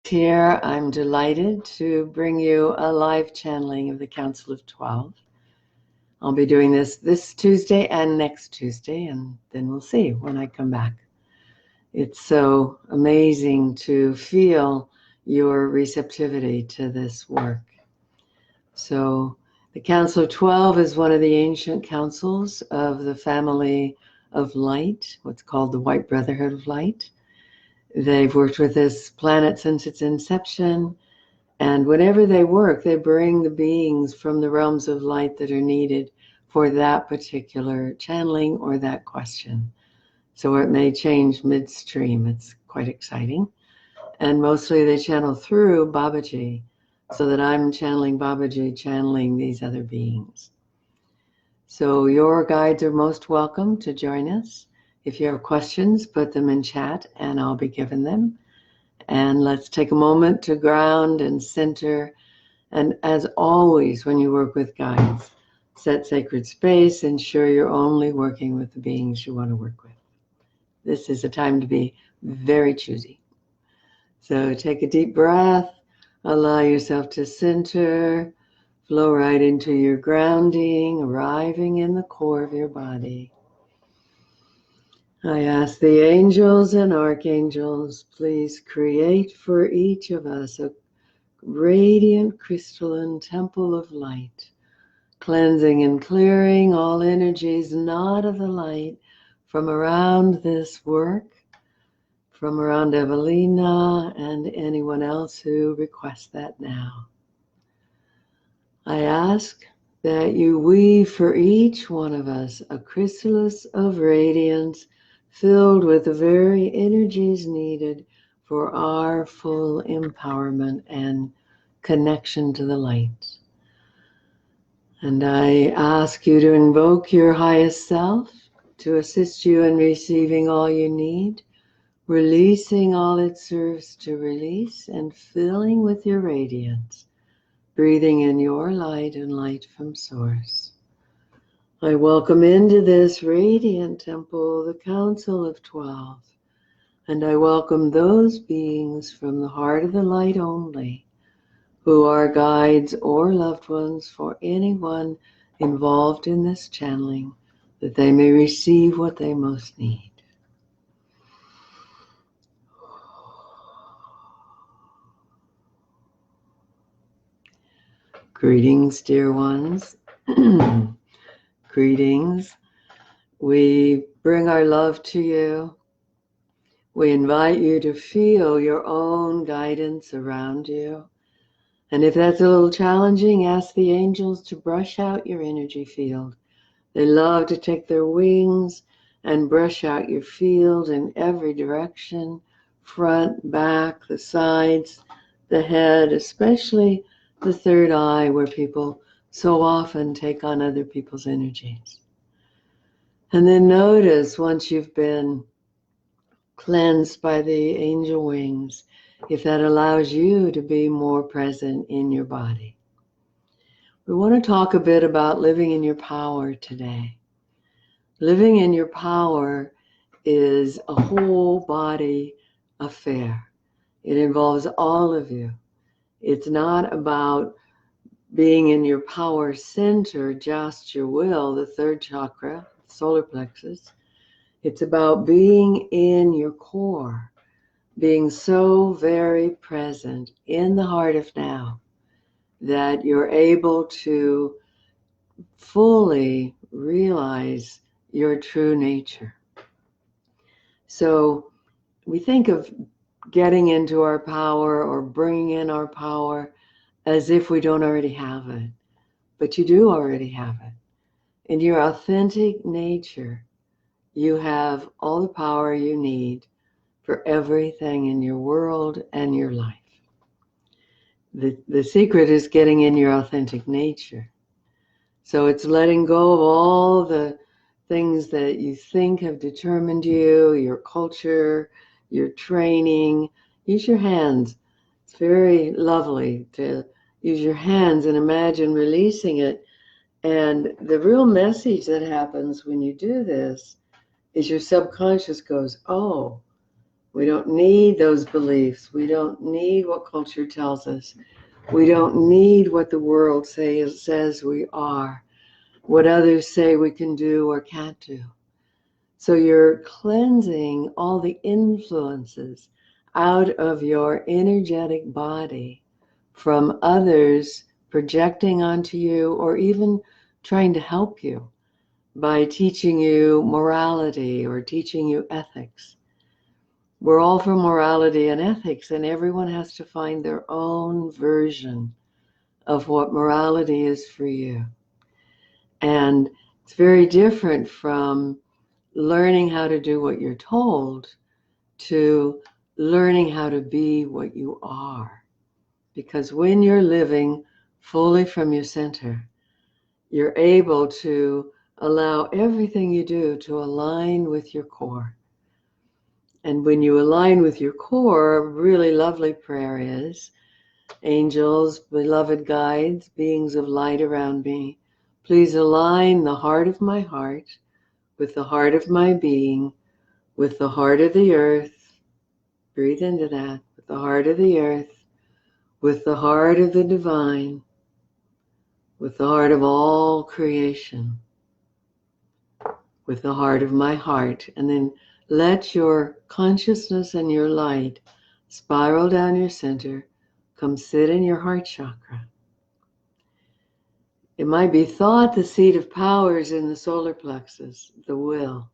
Here, I'm delighted to bring you a live channeling of the Council of 12. I'll be doing this Tuesday and next Tuesday, and then we'll see when I come back. It's so amazing to feel your receptivity to this work. So the Council of 12 is one of the ancient councils of the family of light, what's called the White Brotherhood of Light. They've worked with this planet since its inception, and whenever they work, they bring the beings from the realms of light that are needed for that particular channeling or that question. So it may change midstream. It's quite exciting. And mostly they channel through Babaji, so that I'm channeling Babaji, channeling these other beings. So your guides are most welcome to join us. If you have questions, put them in chat and I'll be giving them. And let's take a moment to ground and center. And as always, when you work with guides, set sacred space, ensure you're only working with the beings you want to work with. This is a time to be very choosy. So take a deep breath, allow yourself to center, flow right into your grounding, arriving in the core of your body. I ask the angels and archangels, please create for each of us a radiant crystalline temple of light, cleansing and clearing all energies not of the light from around this work, from around Evalena and anyone else who requests that now. I ask that you weave for each one of us a chrysalis of radiance filled with the very energies needed for our full empowerment and connection to the light. And I ask you to invoke your highest self to assist you in receiving all you need, releasing all it serves to release, and filling with your radiance, breathing in your light and light from source. I welcome into this radiant temple the Council of 12, and I welcome those beings from the heart of the light only, who are guides or loved ones for anyone involved in this channeling, that they may receive what they most need. Greetings, dear ones. Greetings. We bring our love to you. We invite you to feel your own guidance around you. And if that's a little challenging, ask the angels to brush out your energy field. They love to take their wings and brush out your field in every direction, front, back, the sides, the head, especially the third eye, where people so often take on other people's energies. And then notice, once you've been cleansed by the angel wings, if that allows you to be more present in your body. We want to talk a bit about living in your power today. Living in your power is a whole body affair. It involves all of you. It's not about being in your power center, just your will, the third chakra, solar plexus. It's about being in your core, being so very present in the heart of now that you're able to fully realize your true nature. So we think of getting into our power or bringing in our power as if we don't already have it. But you do already have it. In your authentic nature, you have all the power you need for everything in your world and your life. The secret is getting in your authentic nature. So it's letting go of all the things that you think have determined you, your culture, your training. Use your hands. It's very lovely to use your hands and imagine releasing it. And the real message that happens when you do this is your subconscious goes, oh, We don't need those beliefs. We don't need what culture tells us. We don't need what the world says we are, what others say we can do or can't do. So you're cleansing all the influences out of your energetic body from others projecting onto you or even trying to help you by teaching you morality or teaching you ethics. We're all for morality and ethics, and everyone has to find their own version of what morality is for you. And it's very different from learning how to do what you're told to learning how to be what you are. Because when you're living fully from your center, you're able to allow everything you do to align with your core. And when you align with your core, a really lovely prayer is, angels, beloved guides, beings of light around me, please align the heart of my heart with the heart of my being, with the heart of the earth. Breathe into that. With the heart of the earth, with the heart of the divine, with the heart of all creation, with the heart of my heart. And then let your consciousness and your light spiral down your center, come sit in your heart chakra. It might be thought the seat of power is in the solar plexus, the will.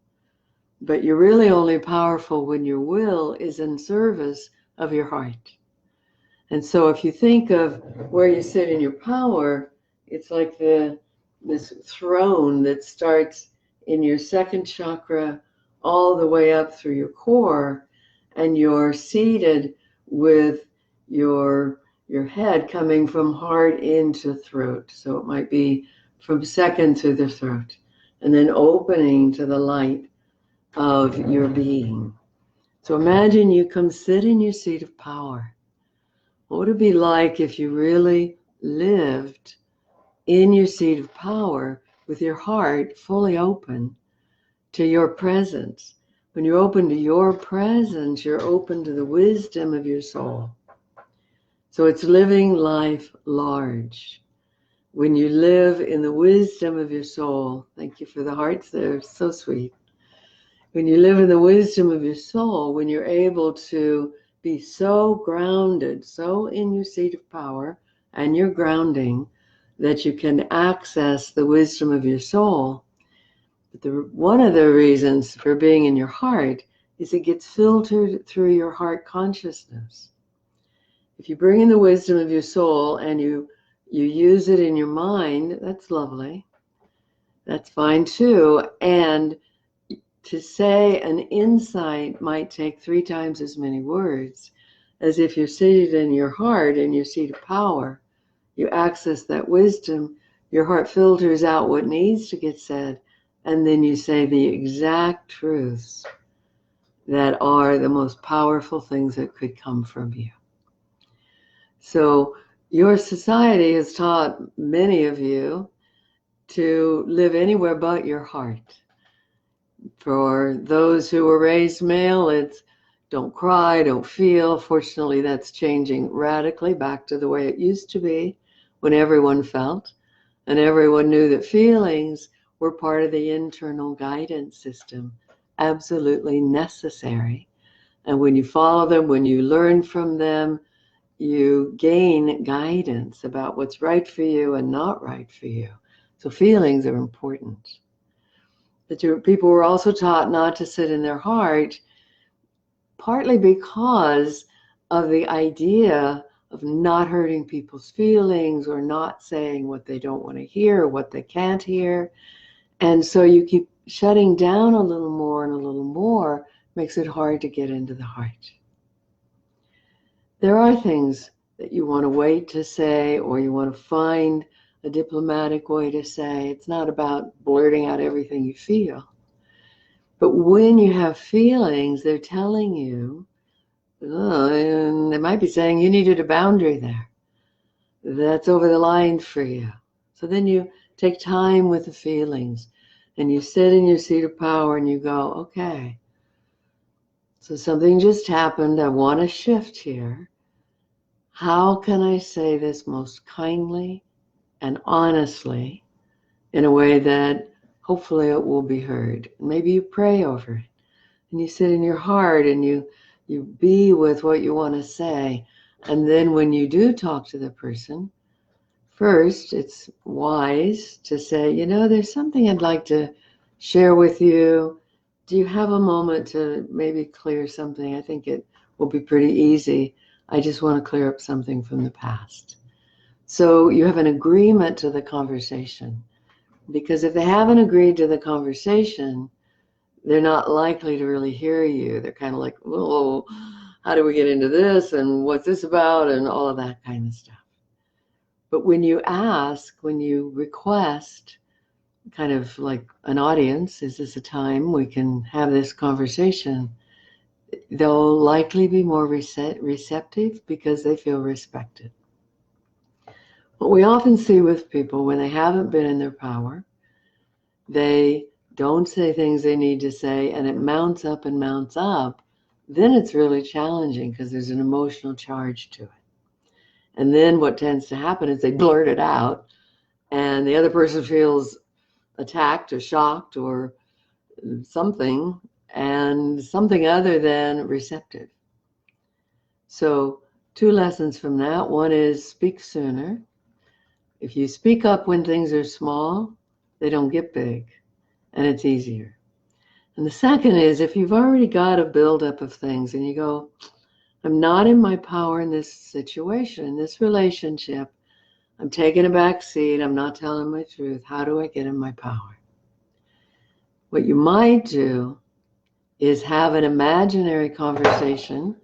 But you're really only powerful when your will is in service of your heart. And so if you think of where you sit in your power, it's like this throne that starts in your second chakra all the way up through your core, and you're seated with your head coming from heart into throat. So it might be from second to the throat, and then opening to the light of your being. So imagine you come sit in your seat of power. What would it be like if you really lived in your seat of power with your heart fully open to your presence? When you're open to your presence, you're open to the wisdom of your soul. So it's living life large. When you live in the wisdom of your soul, thank you for the hearts, they're so sweet. When you live in the wisdom of your soul, when you're able to be so grounded, so in your seat of power and your grounding, that you can access the wisdom of your soul. But one of the reasons for being in your heart is it gets filtered through your heart consciousness. If you bring in the wisdom of your soul and you use it in your mind, that's lovely. That's fine too. And to say an insight might take 3 times as many words as if you're seated in your heart, in your seat of power. You access that wisdom, your heart filters out what needs to get said, and then you say the exact truths that are the most powerful things that could come from you. So your society has taught many of you to live anywhere but your heart. For those who were raised male, it's don't cry, don't feel. Fortunately, that's changing radically back to the way it used to be when everyone felt and everyone knew that feelings were part of the internal guidance system, absolutely necessary. And when you follow them, when you learn from them, you gain guidance about what's right for you and not right for you. So feelings are important. But people were also taught not to sit in their heart, partly because of the idea of not hurting people's feelings or not saying what they don't want to hear or what they can't hear. And so you keep shutting down a little more and a little more, makes it hard to get into the heart. There are things that you want to wait to say, or you want to find a diplomatic way to say. It's not about blurting out everything you feel. But when you have feelings, they're telling you, and they might be saying you needed a boundary there. That's over the line for you. So then you take time with the feelings and you sit in your seat of power and you go, okay, So something just happened. I want to shift here. How can I say this most kindly and honestly in a way that hopefully it will be heard? Maybe you pray over it and you sit in your heart and you be with what you want to say. And then when you do talk to the person, first, it's wise to say, you know, there's something I'd like to share with you. Do you have a moment to maybe clear something? I think it will be pretty easy. I just want to clear up something from the past. So you have an agreement to the conversation. Because if they haven't agreed to the conversation, they're not likely to really hear you. They're kind of like, oh, how do we get into this? And what's this about? And all of that kind of stuff. But when you ask, when you request, kind of like an audience, is this a time we can have this conversation? They'll likely be more receptive because they feel respected. What we often see with people when they haven't been in their power, they don't say things they need to say, and it mounts up and mounts up, then it's really challenging because there's an emotional charge to it. And then what tends to happen is they blurt it out, and the other person feels attacked or shocked or something, and something other than receptive. So 2 lessons from that. One is speak sooner. If you speak up when things are small, they don't get big, and it's easier. And the second is if you've already got a buildup of things and you go, I'm not in my power in this situation, in this relationship, I'm taking a back seat, I'm not telling my truth, how do I get in my power? What you might do is have an imaginary conversation.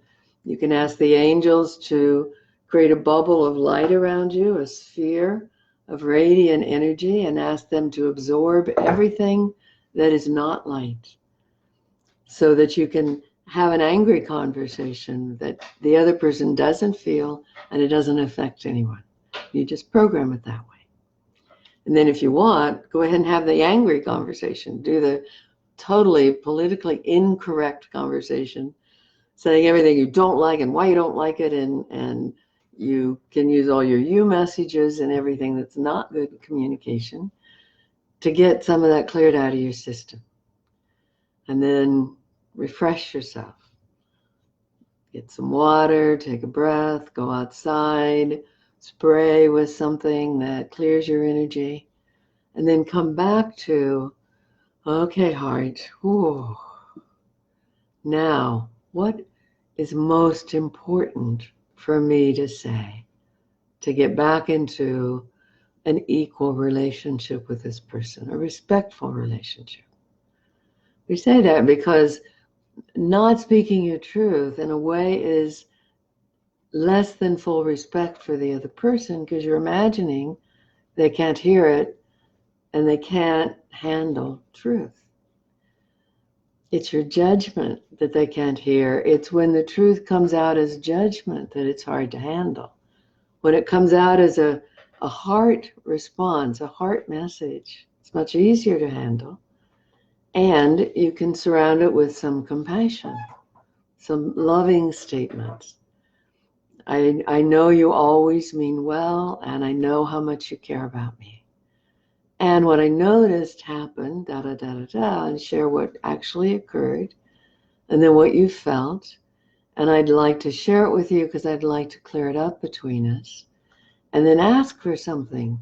You can ask the angels to create a bubble of light around you, a sphere of radiant energy, and ask them to absorb everything that is not light, so that you can have an angry conversation that the other person doesn't feel and it doesn't affect anyone. You just program it that way. And then if you want, go ahead and have the angry conversation. Do the totally politically incorrect conversation, saying everything you don't like and why you don't like it, and you can use all your you messages and everything that's not good communication to get some of that cleared out of your system. And then refresh yourself. Get some water, take a breath, go outside, spray with something that clears your energy, and then come back to, okay, heart, whew. Now, what is most important for me to say to get back into an equal relationship with this person, a respectful relationship? We say that because not speaking your truth in a way is less than full respect for the other person, because you're imagining they can't hear it and they can't handle truth. It's your judgment that they can't hear. It's when the truth comes out as judgment that it's hard to handle. When it comes out as a heart response, a heart message, it's much easier to handle. And you can surround it with some compassion, some loving statements. I know you always mean well, and I know how much you care about me. And what I noticed happened, and share what actually occurred, and then what you felt. And I'd like to share it with you because I'd like to clear it up between us. And then ask for something.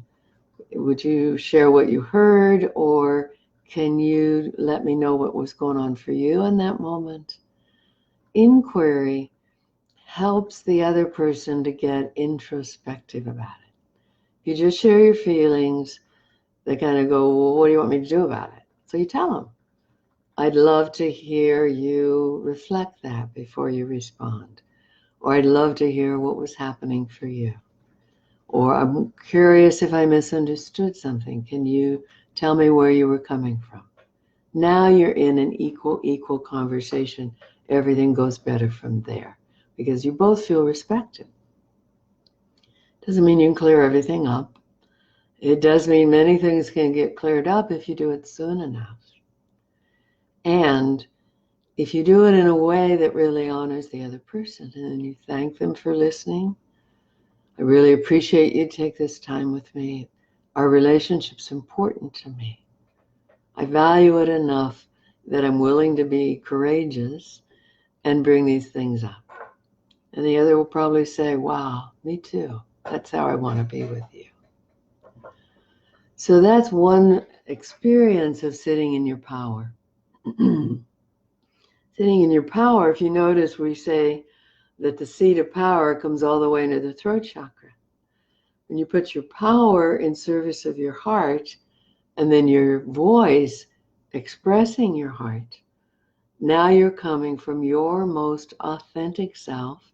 Would you share what you heard, or can you let me know what was going on for you in that moment? Inquiry helps the other person to get introspective about it. You just share your feelings, they kind of go, well, what do you want me to do about it? So you tell them, I'd love to hear you reflect that before you respond. Or I'd love to hear what was happening for you. Or I'm curious if I misunderstood something. Can you tell me where you were coming from? Now you're in an equal conversation. Everything goes better from there because you both feel respected. Doesn't mean you can clear everything up. It does mean many things can get cleared up if you do it soon enough. And if you do it in a way that really honors the other person, and then you thank them for listening, I really appreciate you take this time with me. Our relationship's important to me. I value it enough that I'm willing to be courageous and bring these things up. And the other will probably say, wow, me too. That's how I want to be with you. So that's one experience of sitting in your power. Sitting in your power, if you notice, we say that the seat of power comes all the way into the throat chakra. When you put your power in service of your heart, and then your voice expressing your heart, now you're coming from your most authentic self.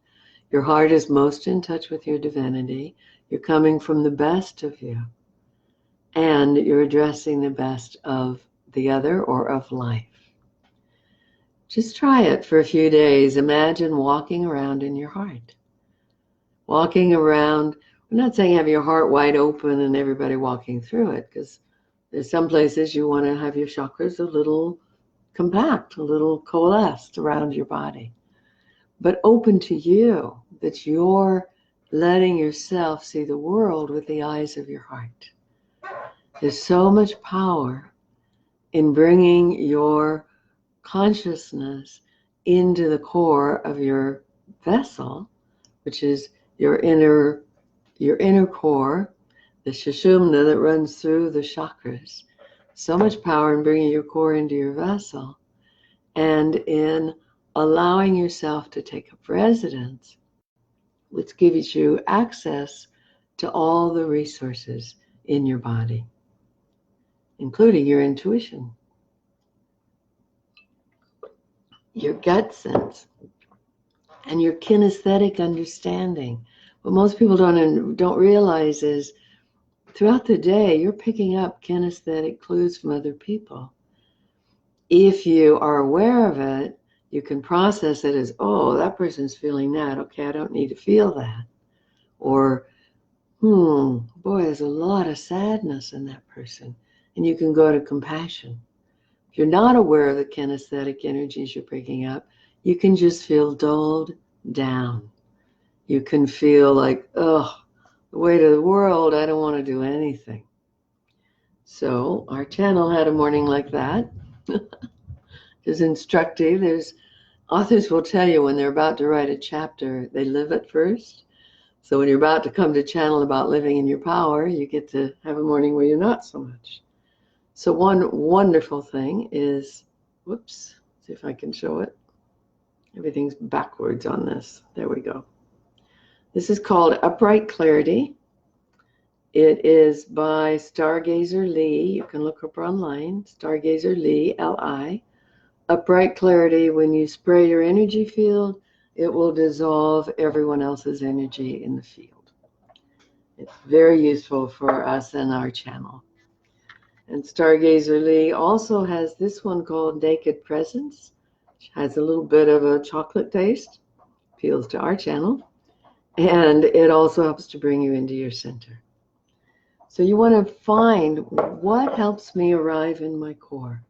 Your heart is most in touch with your divinity. You're coming from the best of you. And you're addressing the best of the other or of life. Just try it for a few days. Imagine walking around in your heart. Walking around, I'm not saying have your heart wide open and everybody walking through it, because there's some places you want to have your chakras a little compact, a little coalesced around your body. But open to you, that you're letting yourself see the world with the eyes of your heart. There's so much power in bringing your consciousness into the core of your vessel, which is your inner core, the sushumna that runs through the chakras. So much power in bringing your core into your vessel and in allowing yourself to take up residence, which gives you access to all the resources in your body, including your intuition, your gut sense, and your kinesthetic understanding. What most people don't realize is throughout the day, you're picking up kinesthetic clues from other people. If you are aware of it, you can process it as, oh, that person's feeling that. Okay, I don't need to feel that. Or, boy, there's a lot of sadness in that person. And you can go to compassion. If you're not aware of the kinesthetic energies you're picking up, you can just feel dulled down. You can feel like, oh, the weight of the world, I don't want to do anything. So our channel had a morning like that. It's instructive. Authors will tell you when they're about to write a chapter, they live it first. So when you're about to come to channel about living in your power, you get to have a morning where you're not so much. So one wonderful thing is, whoops, see if I can show it. Everything's backwards on this. There we go. This is called Upright Clarity. It is by Stargazer Lee. You can look up online. Stargazer Lee, L-I. Upright Clarity. When you spray your energy field, it will dissolve everyone else's energy in the field. It's very useful for us and our channel. And Stargazer Lee also has this one called Naked Presence, which has a little bit of a chocolate taste. Appeals to our channel. And it also helps to bring you into your center. So you want to find what helps me arrive in my core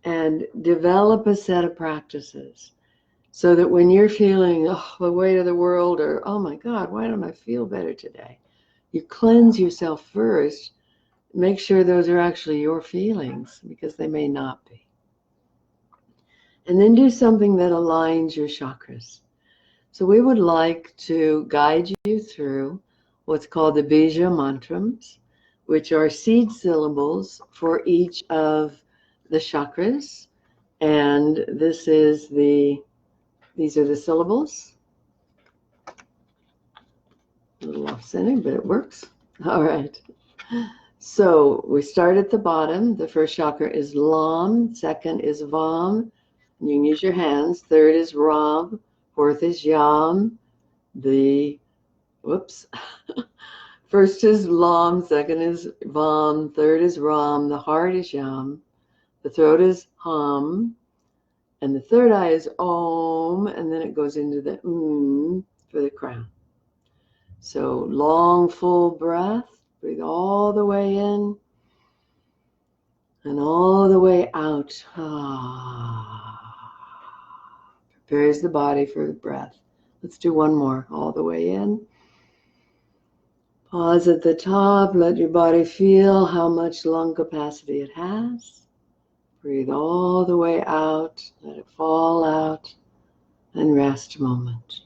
and develop a set of practices so that when you're feeling the weight of the world or, oh my God, why don't I feel better today? You cleanse yourself first. Make sure those are actually your feelings because they may not be. And then do something that aligns your chakras. So we would like to guide you through what's called the Bija mantras, which are seed syllables for each of the chakras. And these are the syllables. A little off center, but it works. All right. So we start at the bottom. The first chakra is Lam. Second is Vam. And you can use your hands. Third is Ram. Fourth is Yam. First is Lam, second is Vam, third is Ram, the heart is Yam, the throat is Ham, and the third eye is Om, and then it goes into the for the crown. So long, full breath, breathe all the way in and all the way out. prepares the body for the breath. Let's do one more, all the way in. Pause at the top, let your body feel how much lung capacity it has. Breathe all the way out, let it fall out, and rest a moment.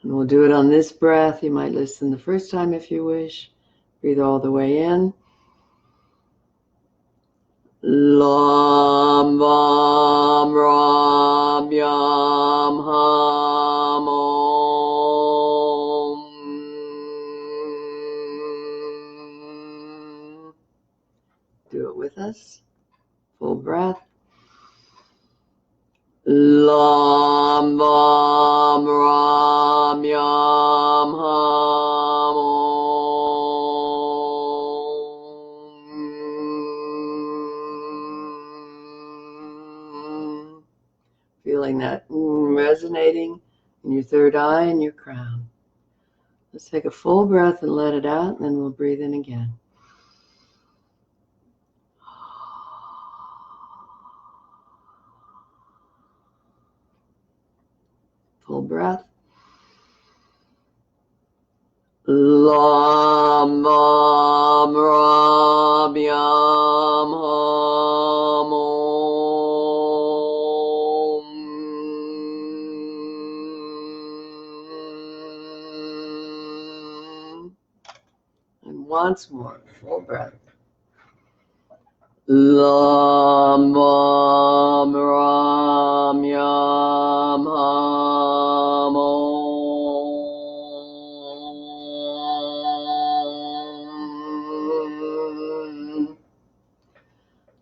And we'll do it on this breath. You might listen the first time if you wish. Breathe all the way in. Lam Vam Ram Yam Ham Om. Do it with us. Full breath. Lam Vam Ram Yam Ham Om. Feeling that resonating in your third eye and your crown. Let's take a full breath and let it out, and then we'll breathe in again. Full breath. Lam Vam Ram Yam Ham Om. And once more, full breath. Lam Vam Ram Yam Ham Om.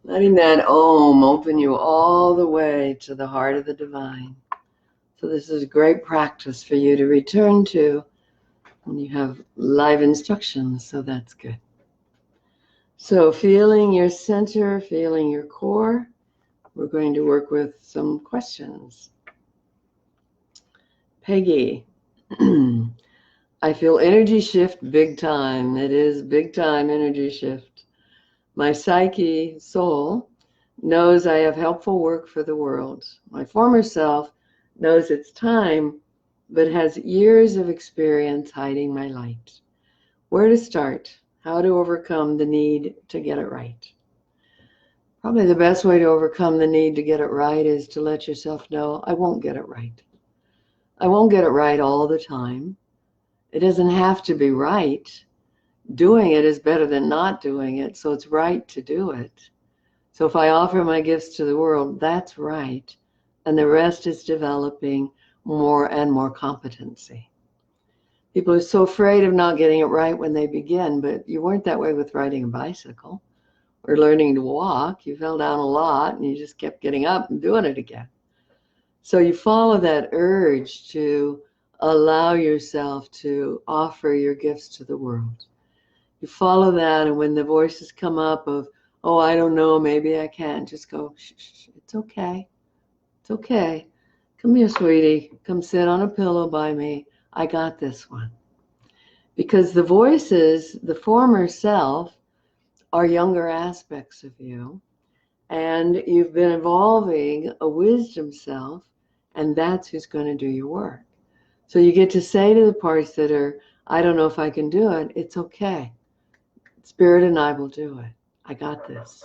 Letting that Om open you all the way to the heart of the divine. So this is great practice for you to return to when you have live instructions, so that's good. So feeling your center, feeling your core, we're going to work with some questions. Peggy, I feel energy shift big time. It is big time energy shift. My psyche, soul, knows I have helpful work for the world. My former self knows it's time, but has years of experience hiding my light. Where to start? How to overcome the need to get it right? Probably the best way to overcome the need to get it right is to let yourself know, I won't get it right. I won't get it right all the time. It doesn't have to be right. Doing it is better than not doing it, so it's right to do it. So if I offer my gifts to the world, that's right. And the rest is developing more and more competency. People are so afraid of not getting it right when they begin, but you weren't that way with riding a bicycle or learning to walk. You fell down a lot and you just kept getting up and doing it again. So you follow that urge to allow yourself to offer your gifts to the world. You follow that, and when the voices come up of, oh, I don't know, maybe I can't, just go, shh, shh, it's okay. It's okay. Come here, sweetie. Come sit on a pillow by me. I got this one. Because the voices, the former self, are younger aspects of you, and you've been evolving a wisdom self, and that's who's going to do your work. So you get to say to the parts that are, I don't know if I can do it, it's okay. Spirit and I will do it. I got this.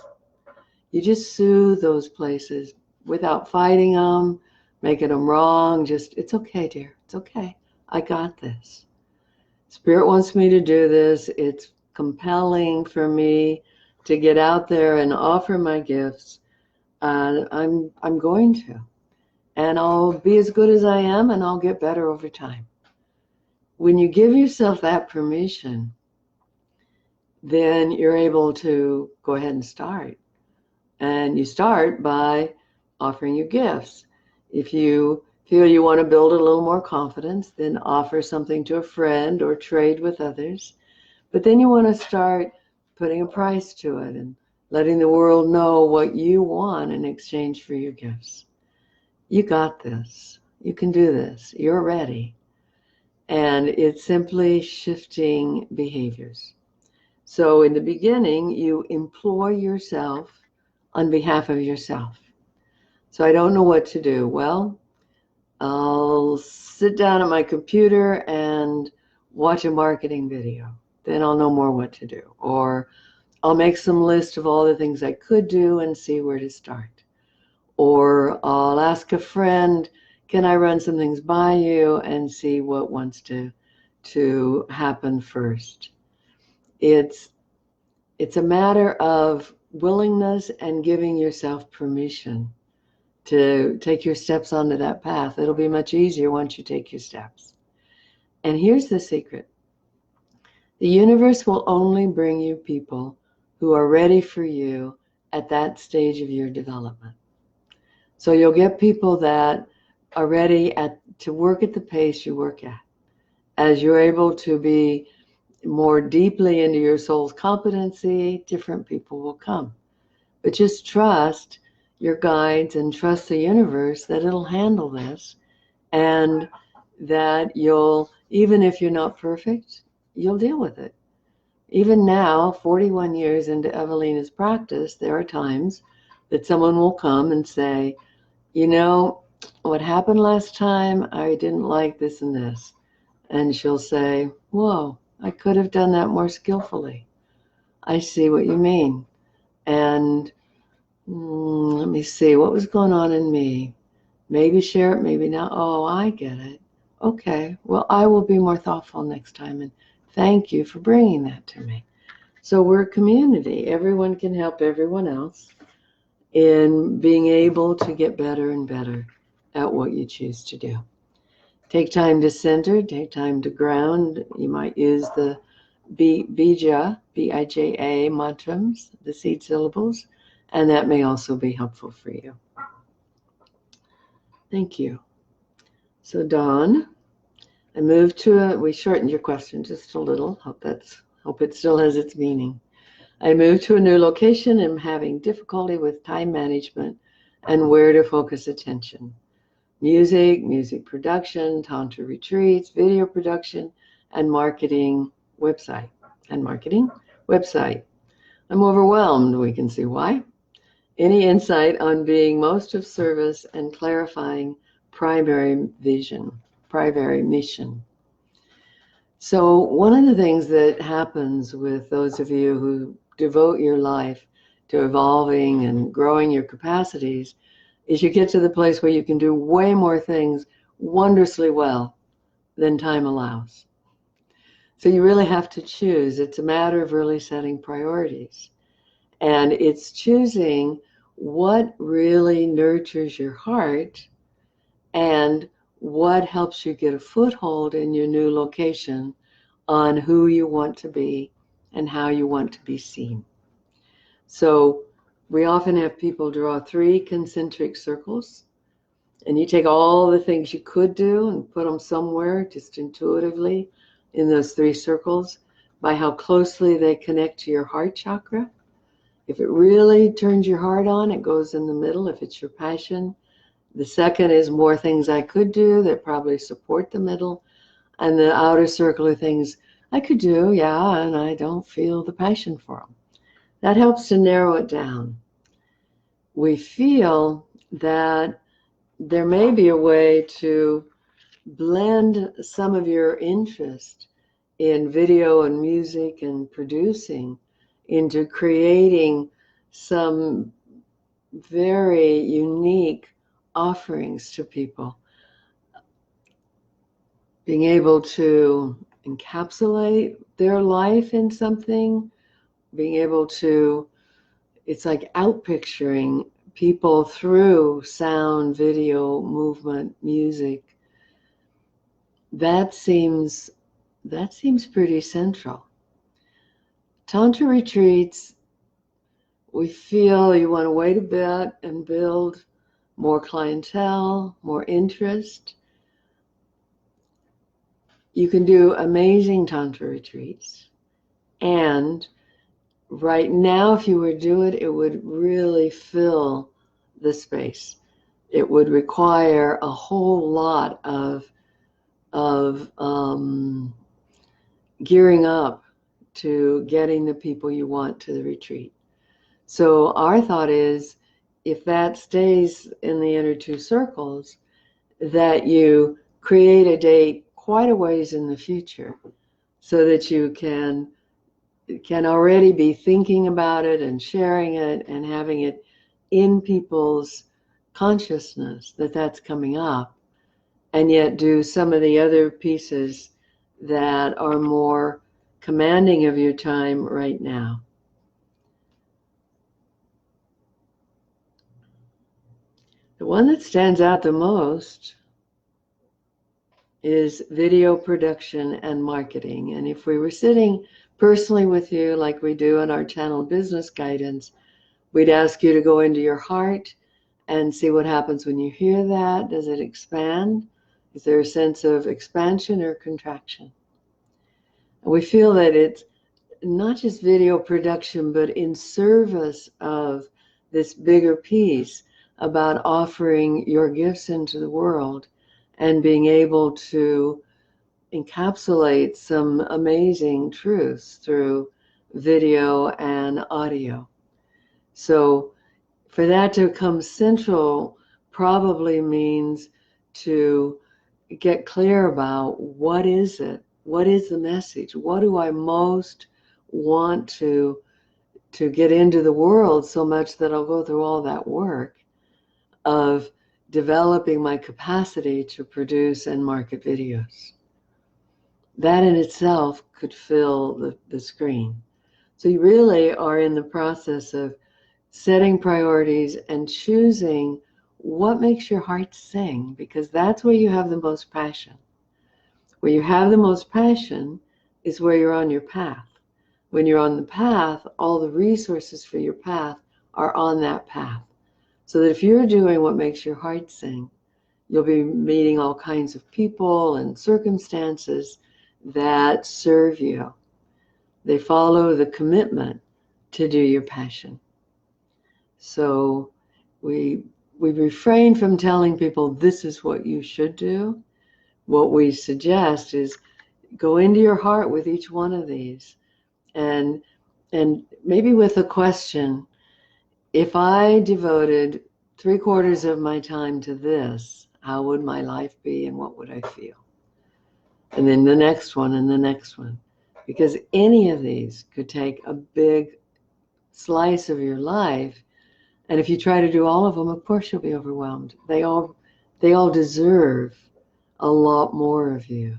You just soothe those places without fighting them, making them wrong. Just, it's okay, dear. It's okay. I got this. Spirit wants me to do this. It's compelling for me to get out there and offer my gifts. I'm going to. And I'll be as good as I am, and I'll get better over time. When you give yourself that permission, then you're able to go ahead and start. And you start by offering your gifts. If you feel you want to build a little more confidence, then offer something to a friend or trade with others. But then you want to start putting a price to it and letting the world know what you want in exchange for your gifts. You got this. You can do this. You're ready. And it's simply shifting behaviors. So in the beginning, you employ yourself on behalf of yourself. So I don't know what to do. Well, I'll sit down at my computer and watch a marketing video. Then I'll know more what to do. Or I'll make some list of all the things I could do and see where to start. Or I'll ask a friend, can I run some things by you and see what wants to happen first. It's a matter of willingness and giving yourself permission to take your steps onto that path. It'll be much easier once you take your steps. And here's the secret. The universe will only bring you people who are ready for you at that stage of your development. So you'll get people that are ready to work at the pace you work at. As you're able to be more deeply into your soul's competency, different people will come. But just trust your guides and trust the universe that it'll handle this, and that you'll, even if you're not perfect, you'll deal with it. Even now, 41 years into Evalena's practice, there are times that someone will come and say, you know, what happened last time, I didn't like this and this. And she'll say, whoa, I could have done that more skillfully. I see what you mean. And let me see, what was going on in me? Maybe share it, maybe not. Oh, I get it. Okay, well, I will be more thoughtful next time. And thank you for bringing that to me. So we're a community. Everyone can help everyone else in being able to get better and better at what you choose to do. Take time to center, take time to ground. You might use the bija, B-I-J-A mantras, the seed syllables, and that may also be helpful for you. Thank you. So Dawn, I moved to we shortened your question just a little. Hope it still has its meaning. I moved to a new location and I'm having difficulty with time management and where to focus attention. Music production, Tantra retreats, video production, and marketing website. I'm overwhelmed. We can see why. Any insight on being most of service and clarifying primary mission? So one of the things that happens with those of you who devote your life to evolving and growing your capacities is you get to the place where you can do way more things wondrously well than time allows. So you really have to choose. It's a matter of really setting priorities. And it's choosing what really nurtures your heart and what helps you get a foothold in your new location on who you want to be and how you want to be seen. So we often have people draw 3 concentric circles, and you take all the things you could do and put them somewhere just intuitively in those 3 circles by how closely they connect to your heart chakra. If it really turns your heart on, it goes in the middle if it's your passion. The second is more things I could do that probably support the middle. And the outer circle are things I could do, yeah, and I don't feel the passion for them. That helps to narrow it down. We feel that there may be a way to blend some of your interest in video and music and producing into creating some very unique offerings to people. Being able to encapsulate their life in something, being able to, it's like outpicturing people through sound, video, movement, music. That seems pretty central. Tantra retreats, we feel you want to wait a bit and build more clientele, more interest. You can do amazing Tantra retreats. And right now, if you were to do it, it would really fill the space. It would require a whole lot of gearing up to getting the people you want to the retreat. So our thought is, if that stays in the inner two circles, that you create a date quite a ways in the future so that you can already be thinking about it and sharing it and having it in people's consciousness that that's coming up, and yet do some of the other pieces that are more commanding of your time right now. The one that stands out the most is video production and marketing. And if we were sitting personally with you like we do in our channel business guidance, we'd ask you to go into your heart and see what happens when you hear that. Does it expand? Is there a sense of expansion or contraction? And we feel that it's not just video production, but in service of this bigger piece about offering your gifts into the world and being able to encapsulate some amazing truths through video and audio. So for that to come central probably means to get clear about what is it? What is the message? What do I most want to get into the world so much that I'll go through all that work of developing my capacity to produce and market videos. That in itself could fill the screen. So you really are in the process of setting priorities and choosing what makes your heart sing, because that's where you have the most passion. Where you have the most passion is where you're on your path. When you're on the path, all the resources for your path are on that path. So that if you're doing what makes your heart sing, you'll be meeting all kinds of people and circumstances that serve you. They follow the commitment to do your passion. So we refrain from telling people this is what you should do. What we suggest is go into your heart with each one of these, and maybe with a question. If I devoted 3/4 of my time to this, how would my life be and what would I feel? And then the next one and the next one. Because any of these could take a big slice of your life. And if you try to do all of them, of course you'll be overwhelmed. They all deserve a lot more of you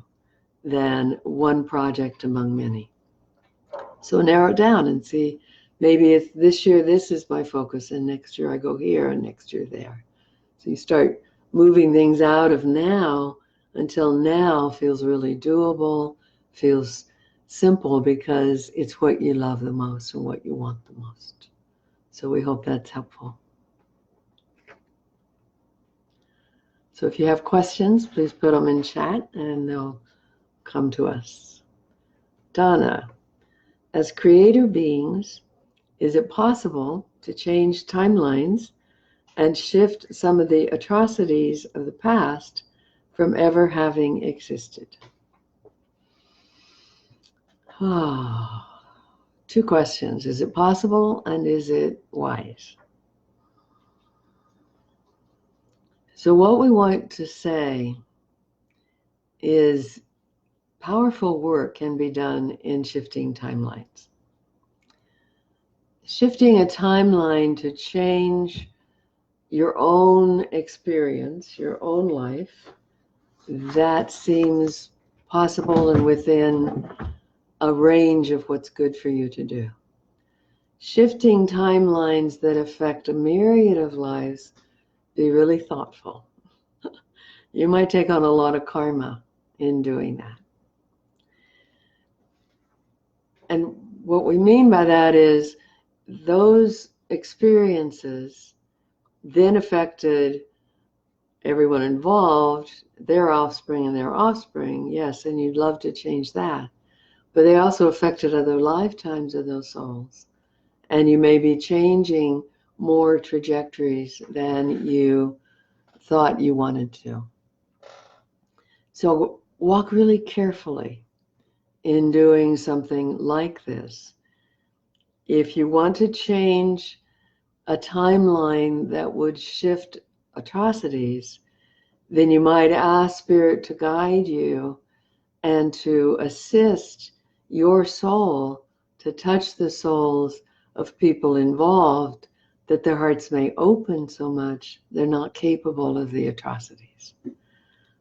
than one project among many. So narrow it down and see, maybe if this year this is my focus and next year I go here and next year there. So you start moving things out of now until now feels really doable, feels simple, because it's what you love the most and what you want the most. So we hope that's helpful. So if you have questions, please put them in chat and they'll come to us. Donna, as creator beings, is it possible to change timelines and shift some of the atrocities of the past from ever having existed? Two questions. Is it possible, and is it wise? So what we want to say is powerful work can be done in shifting timelines. Shifting a timeline to change your own experience, your own life, that seems possible and within a range of what's good for you to do. Shifting timelines that affect a myriad of lives, be really thoughtful. You might take on a lot of karma in doing that. And what we mean by that is those experiences then affected everyone involved, their offspring and their offspring, yes, and you'd love to change that. But they also affected other lifetimes of those souls. And you may be changing more trajectories than you thought you wanted to. So walk really carefully in doing something like this. If you want to change a timeline that would shift atrocities, then you might ask Spirit to guide you and to assist your soul to touch the souls of people involved, that their hearts may open so much they're not capable of the atrocities.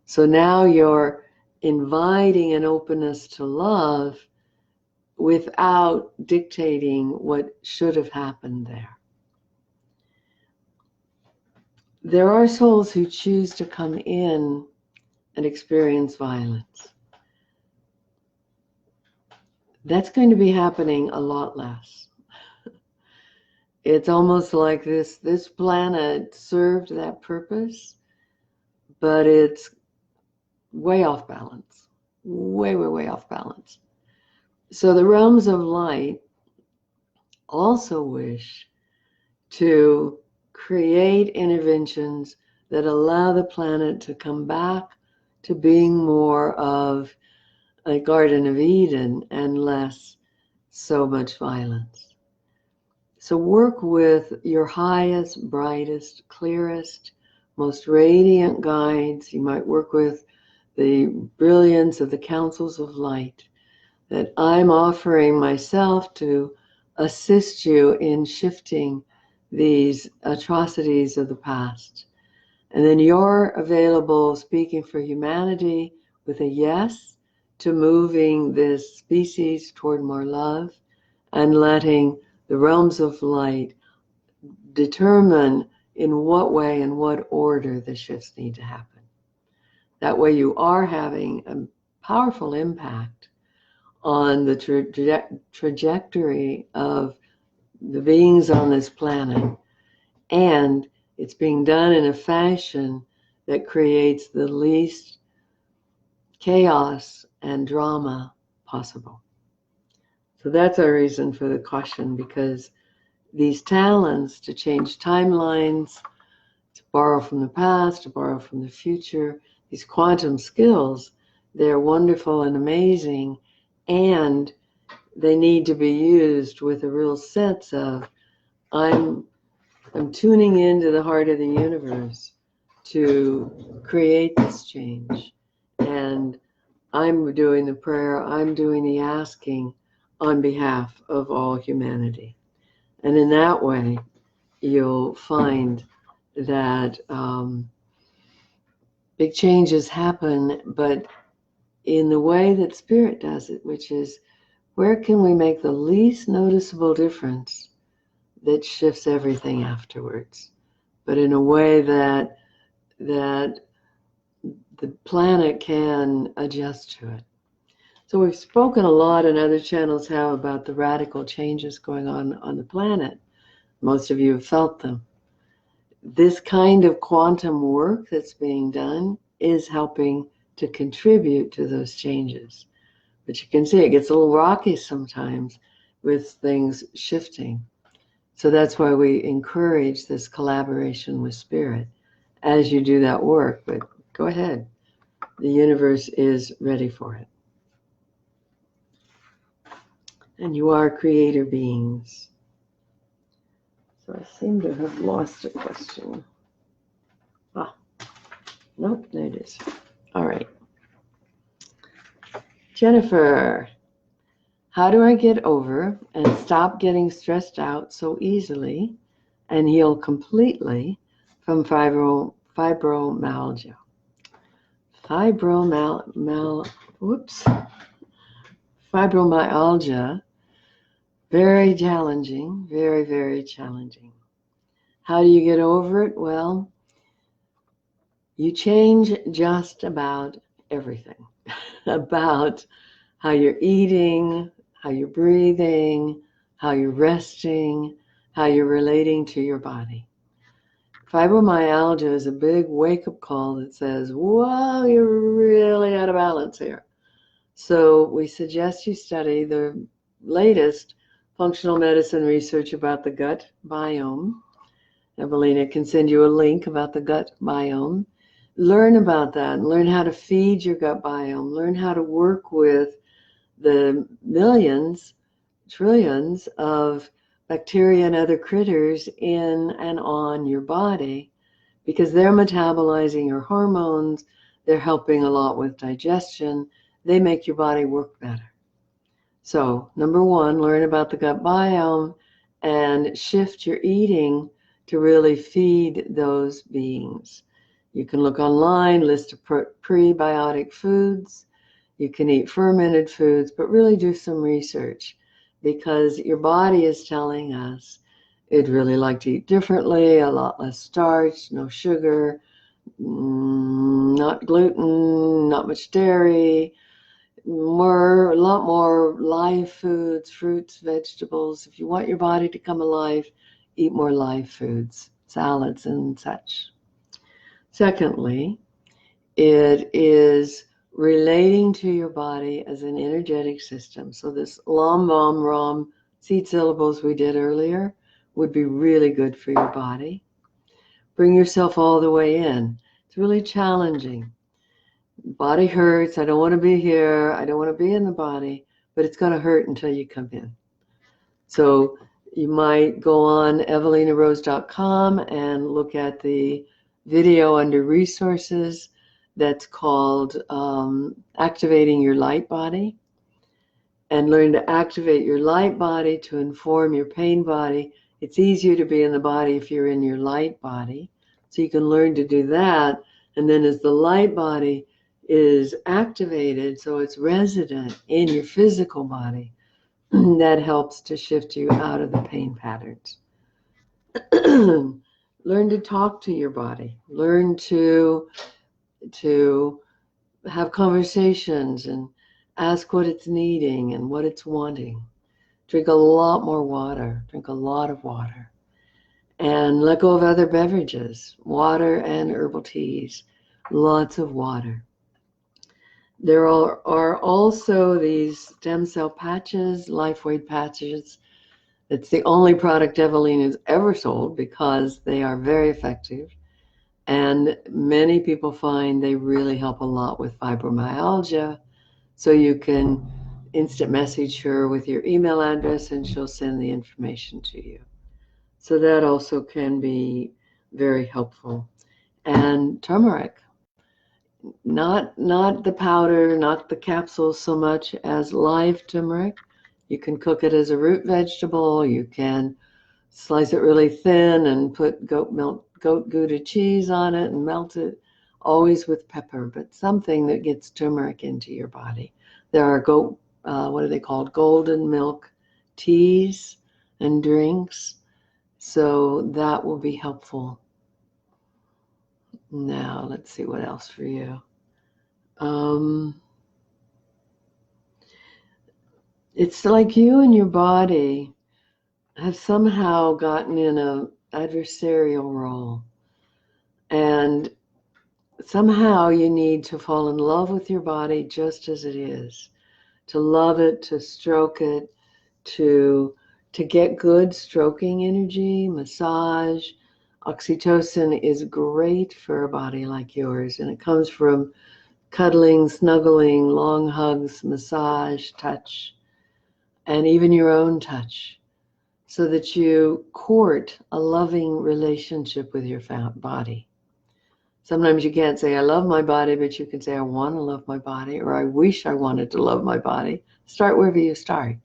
So now you're inviting an openness to love without dictating what should have happened there. There are souls who choose to come in and experience violence. That's going to be happening a lot less. It's almost like this planet served that purpose, but it's way off balance. Way off balance. So the realms of light also wish to create interventions that allow the planet to come back to being more of a Garden of Eden and less so much violence. So work with your highest, brightest, clearest, most radiant guides. You might work with the brilliance of the councils of light that I'm offering myself to assist you in shifting these atrocities of the past. And then you're available speaking for humanity with a yes to moving this species toward more love and letting the realms of light determine in what way and what order the shifts need to happen. That way you are having a powerful impact on the trajectory of the beings on this planet, and it's being done in a fashion that creates the least chaos and drama possible. So that's our reason for the caution, because these talents to change timelines, to borrow from the past, to borrow from the future, these quantum skills, they're wonderful and amazing, and they need to be used with a real sense of, I'm tuning into the heart of the universe to create this change. And I'm doing the prayer, I'm doing the asking on behalf of all humanity. And in that way, you'll find that big changes happen, but in the way that Spirit does it, which is, where can we make the least noticeable difference that shifts everything afterwards, but in a way that the planet can adjust to it. So we've spoken a lot, and other channels have, about the radical changes going on the planet. Most of you have felt them. This kind of quantum work that's being done is helping to contribute to those changes. But you can see it gets a little rocky sometimes with things shifting. So that's why we encourage this collaboration with Spirit as you do that work. But go ahead. The universe is ready for it. And you are creator beings. So I seem to have lost a question. Nope, there it is. All right. Jennifer, how do I get over and stop getting stressed out so easily and heal completely from fibromyalgia? Fibromyalgia, very challenging, very, very challenging. How do you get over it? Well, you change just about everything about how you're eating, how you're breathing, how you're resting, how you're relating to your body. Fibromyalgia is a big wake-up call that says, whoa, you're really out of balance here. So we suggest you study the latest functional medicine research about the gut biome. Evalena can send you a link about the gut biome. Learn about that, learn how to feed your gut biome, learn how to work with the millions, trillions of bacteria and other critters in and on your body, because they're metabolizing your hormones, they're helping a lot with digestion, they make your body work better. So, number one, learn about the gut biome and shift your eating to really feed those beings. You can look online, list of prebiotic foods. You can eat fermented foods, but really do some research, because your body is telling us it'd really like to eat differently, a lot less starch, no sugar, not gluten, not much dairy, a lot more live foods, fruits, vegetables. If you want your body to come alive, eat more live foods, salads and such. Secondly, it is relating to your body as an energetic system. So this Lam, Vam, Ram seed syllables we did earlier would be really good for your body. Bring yourself all the way in. It's really challenging. Body hurts. I don't want to be here. I don't want to be in the body, but it's going to hurt until you come in. So you might go on evalenarose.com and look at the video under resources that's called Activating Your Light Body, and learn to activate your light body to inform your pain body. It's easier to be in the body if you're in your light body. So you can learn to do that. And then as the light body is activated, so it's resident in your physical body, that helps to shift you out of the pain patterns. Learn to talk to your body. Learn to have conversations and ask what it's needing and what it's wanting. Drink a lot more water. Drink a lot of water. And let go of other beverages, water and herbal teas. Lots of water. There are also these stem cell patches, life weight patches. It's the only product Evalena ever sold because they are very effective. And many people find they really help a lot with fibromyalgia. So you can instant message her with your email address and she'll send the information to you. So that also can be very helpful. And turmeric, not the powder, not the capsules so much as live turmeric. You can cook it as a root vegetable. You can slice it really thin and put goat Gouda cheese on it and melt it, always with pepper, but something that gets turmeric into your body. There are what are they called? Golden milk teas and drinks. So that will be helpful. Now, let's see what else for you. It's like you and your body have somehow gotten in an adversarial role. And somehow you need to fall in love with your body just as it is, to love it, to stroke it, to get good stroking energy, massage. Oxytocin is great for a body like yours, and it comes from cuddling, snuggling, long hugs, massage, touch, and even your own touch, so that you court a loving relationship with your body. Sometimes you can't say, I love my body, but you can say, I want to love my body, or I wish I wanted to love my body. Start wherever you start.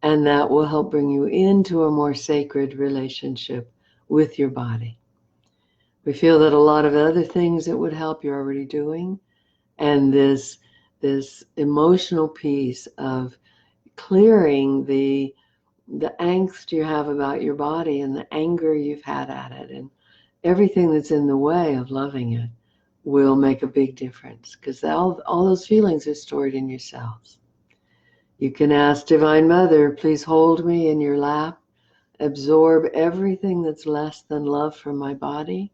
And that will help bring you into a more sacred relationship with your body. We feel that a lot of other things that would help you're already doing. And this emotional piece of clearing the angst you have about your body and the anger you've had at it and everything that's in the way of loving it will make a big difference, because all those feelings are stored in your cells. You can ask Divine Mother, please hold me in your lap, absorb everything that's less than love from my body,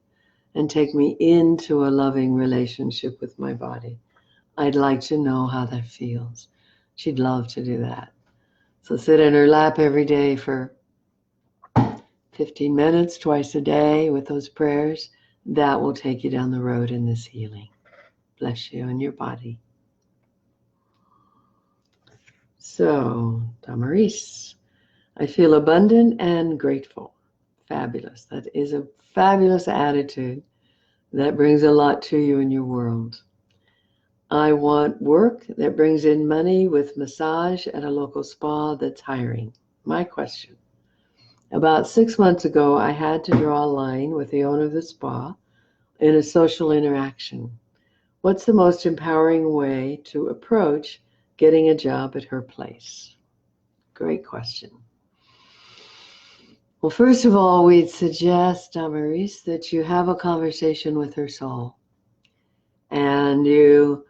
and take me into a loving relationship with my body. I'd like to know how that feels. She'd love to do that. So sit in her lap every day for 15 minutes, twice a day with those prayers. That will take you down the road in this healing. Bless you and your body. So, Damaris, I feel abundant and grateful. Fabulous. That is a fabulous attitude. That brings a lot to you in your world. I want work that brings in money with massage at a local spa that's hiring. My question. About 6 months ago, I had to draw a line with the owner of the spa in a social interaction. What's the most empowering way to approach getting a job at her place? Great question. Well, first of all, we'd suggest, Maurice, that you have a conversation with her soul. And you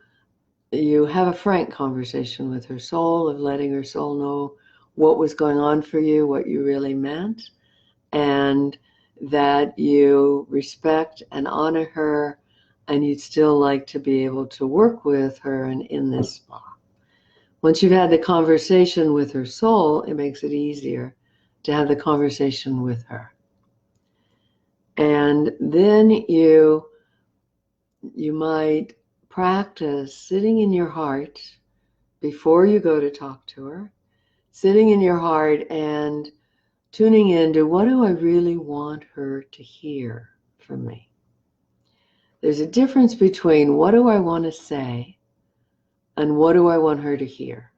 have a frank conversation with her soul of letting her soul know what was going on for you, what you really meant, and that you respect and honor her, and you'd still like to be able to work with her and in this spa. Once you've had the conversation with her soul, it makes it easier to have the conversation with her. And then you might practice sitting in your heart before you go to talk to her, sitting in your heart and tuning into what do I really want her to hear from me. There's a difference between what do I want to say and what do I want her to hear.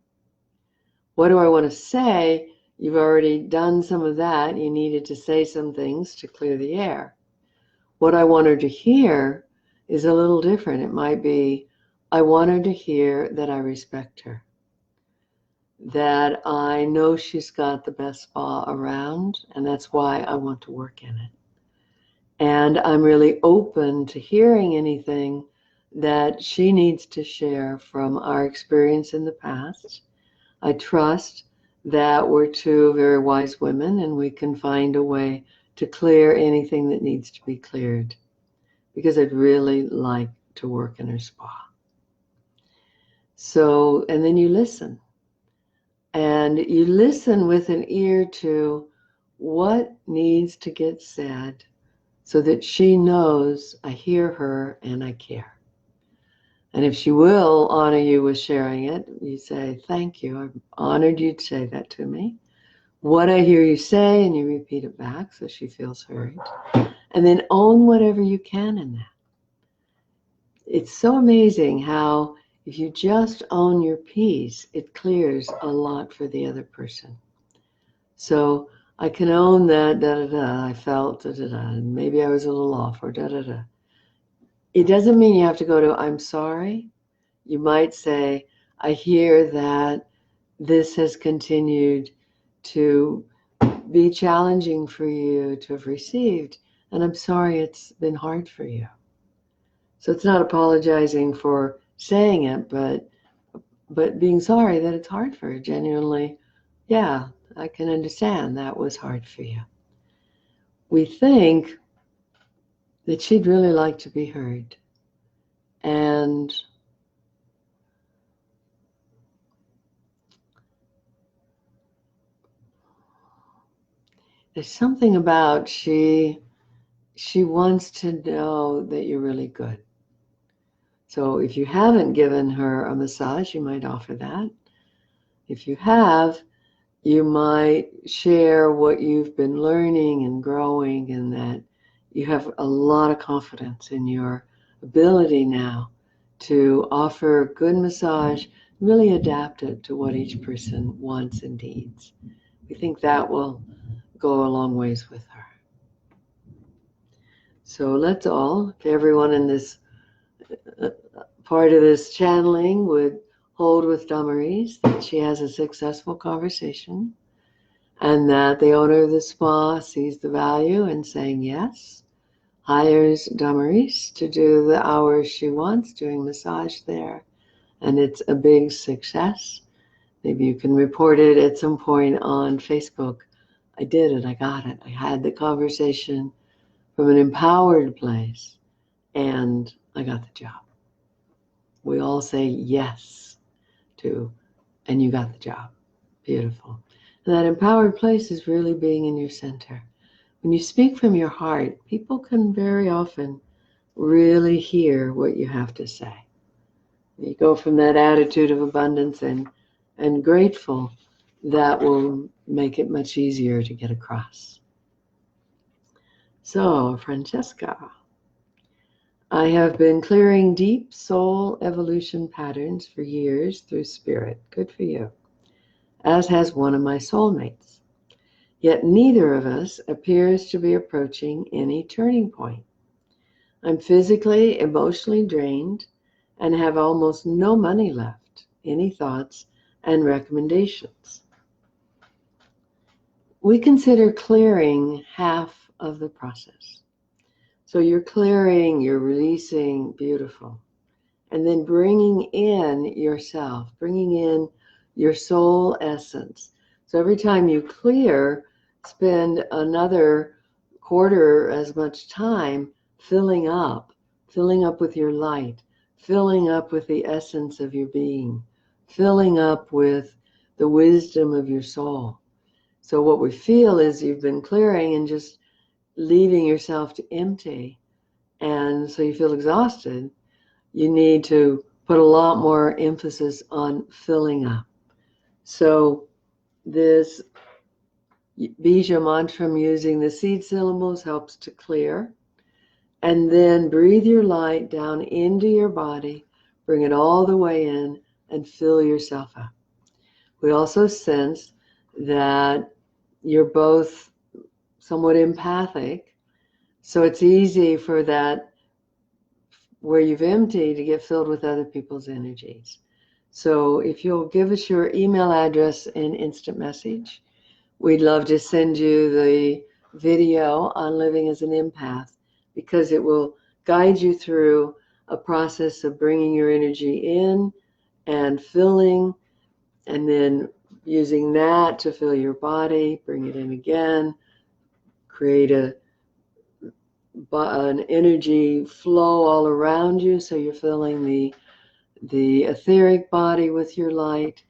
What do I want to say? You've already done some of that. You needed to say some things to clear the air. What I want her to hear is a little different. It might be, I want her to hear that I respect her, that I know she's got the best spa around, and that's why I want to work in it. And I'm really open to hearing anything that she needs to share from our experience in the past. I trust that we're two very wise women and we can find a way to clear anything that needs to be cleared, because I'd really like to work in her spa. So, and then you listen. And you listen with an ear to what needs to get said so that she knows I hear her and I care. And if she will honor you with sharing it, you say, thank you, I'm honored you'd say that to me. What I hear you say, and you repeat it back so she feels heard. And then own whatever you can in that. It's so amazing how if you just own your piece, it clears a lot for the other person. So I can own that, da-da-da, I felt, da-da-da, and maybe I was a little off, or da-da-da. It doesn't mean you have to go to, I'm sorry. You might say, I hear that this has continued to be challenging for you to have received, and I'm sorry it's been hard for you. So it's not apologizing for saying it, but being sorry that it's hard for you. Genuinely, yeah, I can understand that was hard for you. We think that she'd really like to be heard. And there's something about she wants to know that you're really good. So if you haven't given her a massage, you might offer that. If you have, you might share what you've been learning and growing, and that you have a lot of confidence in your ability now to offer a good massage, really adapt it to what each person wants and needs. We think that will go a long ways with her. So let's all, if everyone in this part of this channeling would hold with Damaris that she has a successful conversation, and that the owner of the spa sees the value in saying yes, hires Damaris to do the hours she wants doing massage there, and it's a big success. Maybe you can report it at some point on Facebook. I did it, I got it. I had the conversation from an empowered place, and I got the job. We all say yes to, and you got the job. Beautiful. And that empowered place is really being in your center. When you speak from your heart, people can very often really hear what you have to say. You go from that attitude of abundance and grateful that will make it much easier to get across. So, Francesca, I have been clearing deep soul evolution patterns for years through spirit. Good for you. As has one of my soulmates. Yet neither of us appears to be approaching any turning point. I'm physically, emotionally drained and have almost no money left. Any thoughts and recommendations? We consider clearing half of the process. So you're clearing, you're releasing, beautiful. And then bringing in yourself, bringing in your soul essence. So every time you clear, spend another quarter as much time filling up with your light, filling up with the essence of your being, filling up with the wisdom of your soul. So what we feel is you've been clearing and just leaving yourself to empty. And so you feel exhausted. You need to put a lot more emphasis on filling up. So this bija mantra using the seed syllables helps to clear. And then breathe your light down into your body, bring it all the way in, and fill yourself up. We also sense that you're both somewhat empathic, so it's easy for that where you've emptied to get filled with other people's energies. So if you'll give us your email address in instant message, we'd love to send you the video on living as an empath, because it will guide you through a process of bringing your energy in and filling, and then using that to fill your body, bring it in again, create an energy flow all around you, so you're filling the etheric body with your light,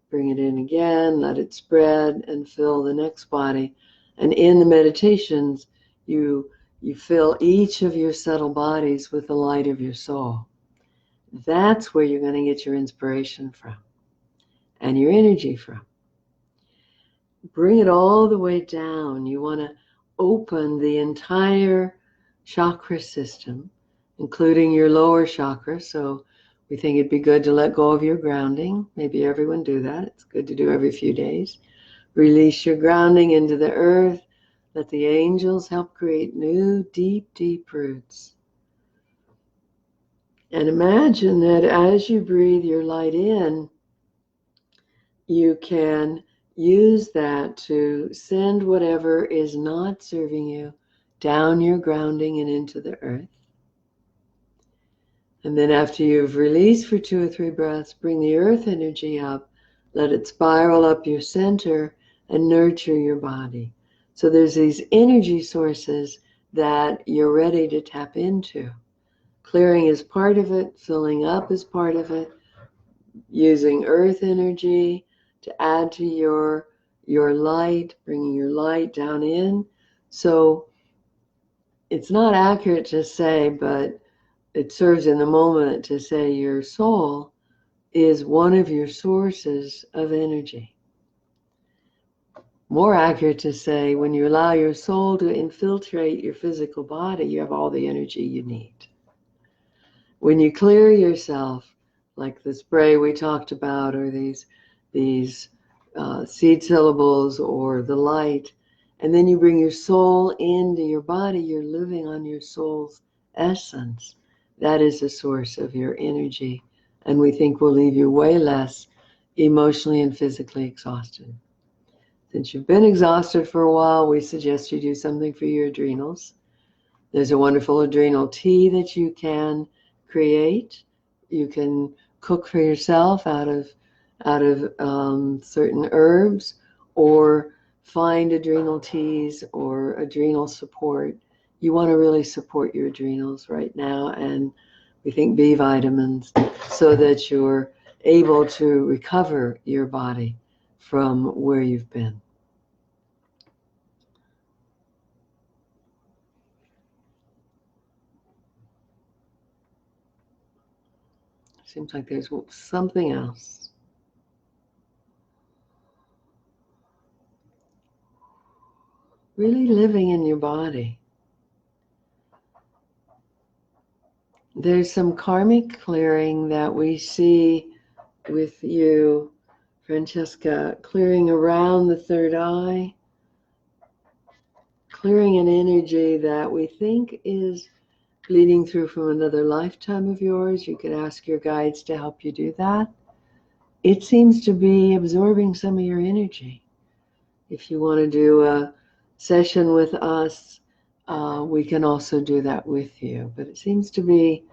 bring it in again, let it spread and fill the next body. And in the meditations, you fill each of your subtle bodies with the light of your soul. That's where you're going to get your inspiration from and your energy from. Bring it all the way down. You want to open the entire chakra system, including your lower chakra. So we think it'd be good to let go of your grounding. Maybe everyone do that. It's good to do every few days. Release your grounding into the earth. Let the angels help create new, deep, deep roots. And imagine that as you breathe your light in, you can use that to send whatever is not serving you down your grounding and into the earth. And then after you've released for 2 or 3 breaths, bring the earth energy up, let it spiral up your center and nurture your body. So there's these energy sources that you're ready to tap into. Clearing is part of it, filling up is part of it, using earth energy to add to your light, bringing your light down in. So it's not accurate to say, but it serves in the moment to say your soul is one of your sources of energy. More accurate to say, when you allow your soul to infiltrate your physical body, you have all the energy you need. When you clear yourself, like the spray we talked about, or these seed syllables, or the light, and then you bring your soul into your body, you're living on your soul's essence. That is the source of your energy, and we think will leave you way less emotionally and physically exhausted. Since you've been exhausted for a while, we suggest you do something for your adrenals. There's a wonderful adrenal tea that you can create. You can cook for yourself out of certain herbs, or find adrenal teas or adrenal support. You want to really support your adrenals right now, and we think B vitamins, so that you're able to recover your body from where you've been. Seems like there's something else. really living in your body. There's some karmic clearing that we see with you, Francesca, clearing around the third eye, clearing an energy that we think is bleeding through from another lifetime of yours. You could ask your guides to help you do that. It seems to be absorbing some of your energy. If you want to do a session with us, we can also do that with you. But it seems to be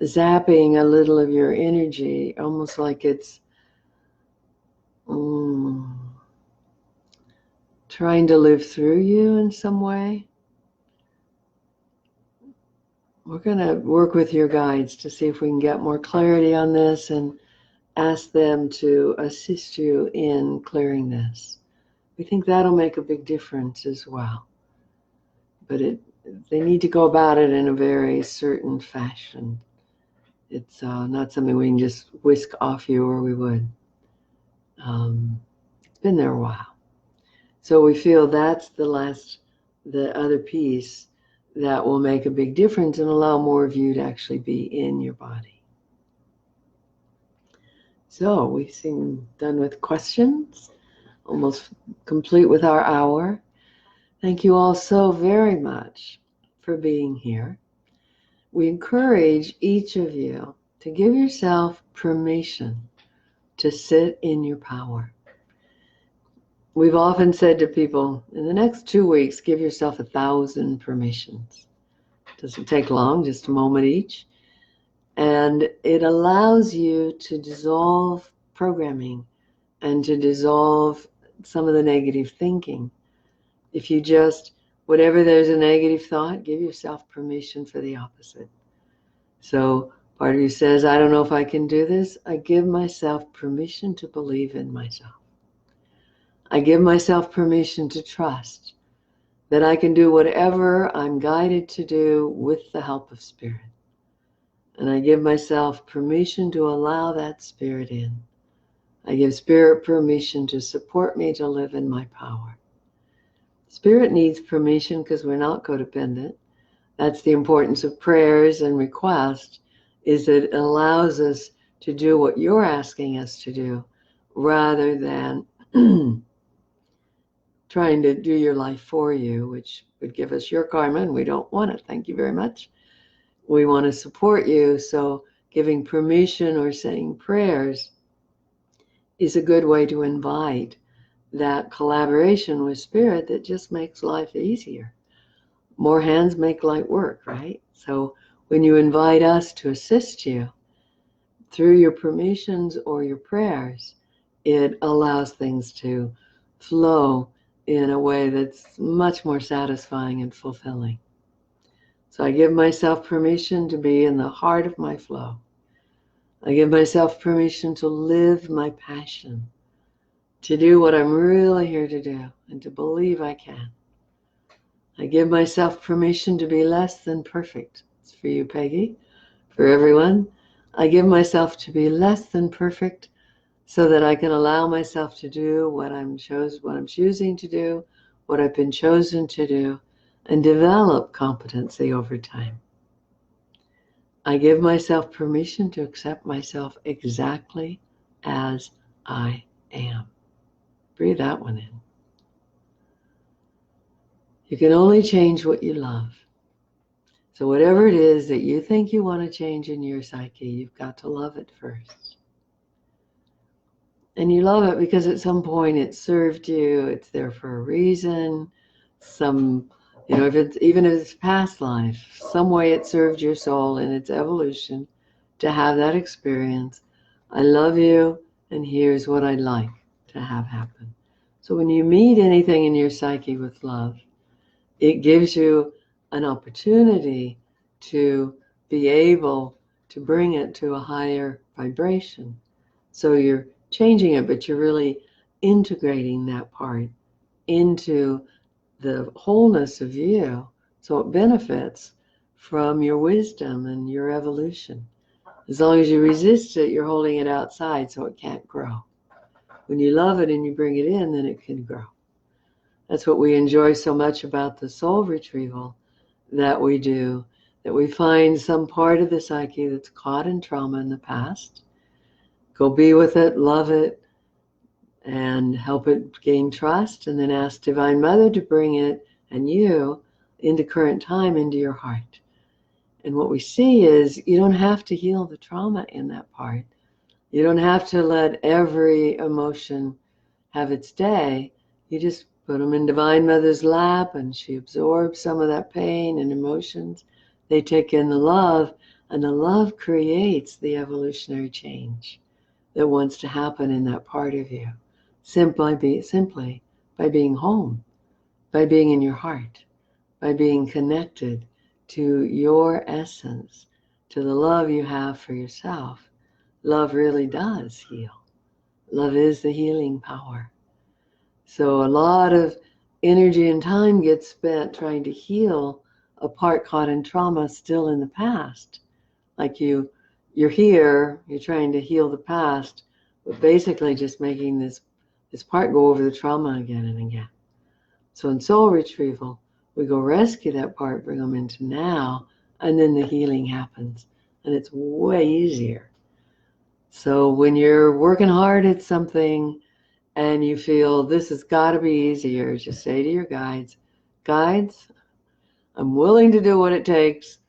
zapping a little of your energy, almost like it's trying to live through you in some way. We're going to work with your guides to see if we can get more clarity on this and ask them to assist you in clearing this. We think that'll make a big difference as well. But they need to go about it in a very certain fashion. It's not something we can just whisk off you or we would. It's been there a while. So we feel that's the other piece that will make a big difference and allow more of you to actually be in your body. So we seem done with questions, almost complete with our hour. Thank you all so very much for being here. We encourage each of you to give yourself permission to sit in your power. We've often said to people, in the next 2 weeks, give yourself 1,000 permissions. It doesn't take long, just a moment each. And it allows you to dissolve programming and to dissolve some of the negative thinking. If you just, whenever there's a negative thought, give yourself permission for the opposite. So part of you says, I don't know if I can do this. I give myself permission to believe in myself. I give myself permission to trust that I can do whatever I'm guided to do with the help of Spirit. And I give myself permission to allow that Spirit in. I give Spirit permission to support me to live in my power. Spirit needs permission because we're not codependent. That's the importance of prayers and requests, is that it allows us to do what you're asking us to do rather than trying to do your life for you, which would give us your karma, and we don't want it. Thank you very much. We want to support you, so giving permission or saying prayers is a good way to invite that collaboration with Spirit that just makes life easier. More hands make light work, right? So when you invite us to assist you through your permissions or your prayers, it allows things to flow in a way that's much more satisfying and fulfilling. So I give myself permission to be in the heart of my flow. I give myself permission to live my passion, to do what I'm really here to do, and to believe I can. I give myself permission to be less than perfect. It's for you, Peggy, for everyone. I give myself to be less than perfect so that I can allow myself to do what I'm choosing to do, what I've been chosen to do, and develop competency over time. I give myself permission to accept myself exactly as I am. Breathe that one in. You can only change what you love. So whatever it is that you think you want to change in your psyche, you've got to love it first. And you love it because at some point it served you, it's there for a reason. Even if it's past life, some way it served your soul in its evolution to have that experience. I love you, and here's what I'd like to have happen. So when you meet anything in your psyche with love, it gives you an opportunity to be able to bring it to a higher vibration. So you're changing it, but you're really integrating that part into the wholeness of you, so it benefits from your wisdom and your evolution. As long as you resist it, you're holding it outside so it can't grow. When you love it and you bring it in, then it can grow. That's what we enjoy so much about the soul retrieval that we do, that we find some part of the psyche that's caught in trauma in the past, go be with it, love it, and help it gain trust, and then ask Divine Mother to bring it and you into current time, into your heart. And what we see is you don't have to heal the trauma in that part. You don't have to let every emotion have its day. You just put them in Divine Mother's lap, and she absorbs some of that pain and emotions. They take in the love, and the love creates the evolutionary change that wants to happen in that part of you. Simply by being home, by being in your heart, by being connected to your essence, to the love you have for yourself. Love really does heal. Love is the healing power. So a lot of energy and time gets spent trying to heal a part caught in trauma still in the past. Like you're here, you're trying to heal the past, but basically just making this part go over the trauma again and again. So in soul retrieval, we go rescue that part, bring them into now, and then the healing happens. And it's way easier. So when you're working hard at something and you feel this has got to be easier, just say to your guides, guides, I'm willing to do what it takes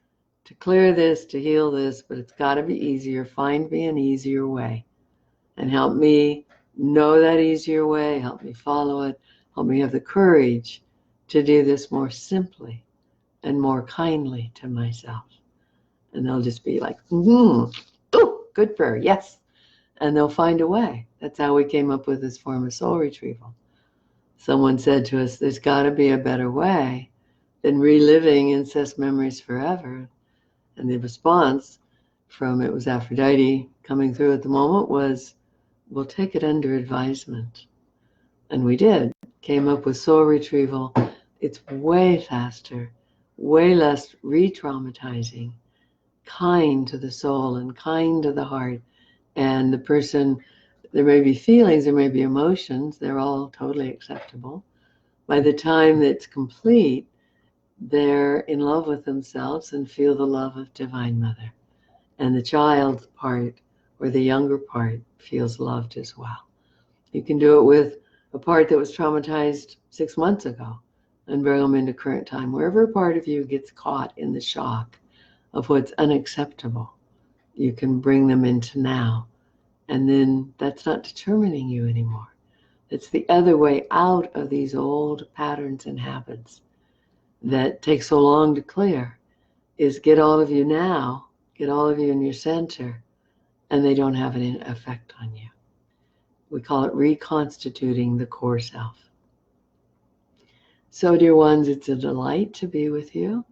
to clear this, to heal this, but it's got to be easier. Find me an easier way and help me know that easier way. Help me follow it. Help me have the courage to do this more simply and more kindly to myself. And they'll just be like, oh, good prayer, yes. And they'll find a way. That's how we came up with this form of soul retrieval. Someone said to us, there's got to be a better way than reliving incest memories forever. And the response from, it was Aphrodite coming through at the moment, was, we'll take it under advisement. And we did. Came up with soul retrieval. It's way faster, way less re-traumatizing, kind to the soul and kind to the heart. And the person, there may be feelings, there may be emotions, they're all totally acceptable. By the time it's complete, they're in love with themselves and feel the love of Divine Mother. And the child part, or the younger part, feels loved as well. You can do it with a part that was traumatized 6 months ago and bring them into current time. Wherever a part of you gets caught in the shock of what's unacceptable, you can bring them into now. And then that's not determining you anymore. It's the other way out of these old patterns and habits that take so long to clear, is get all of you now, get all of you in your center, and they don't have an effect on you. We call it reconstituting the core self. So, dear ones, it's a delight to be with you.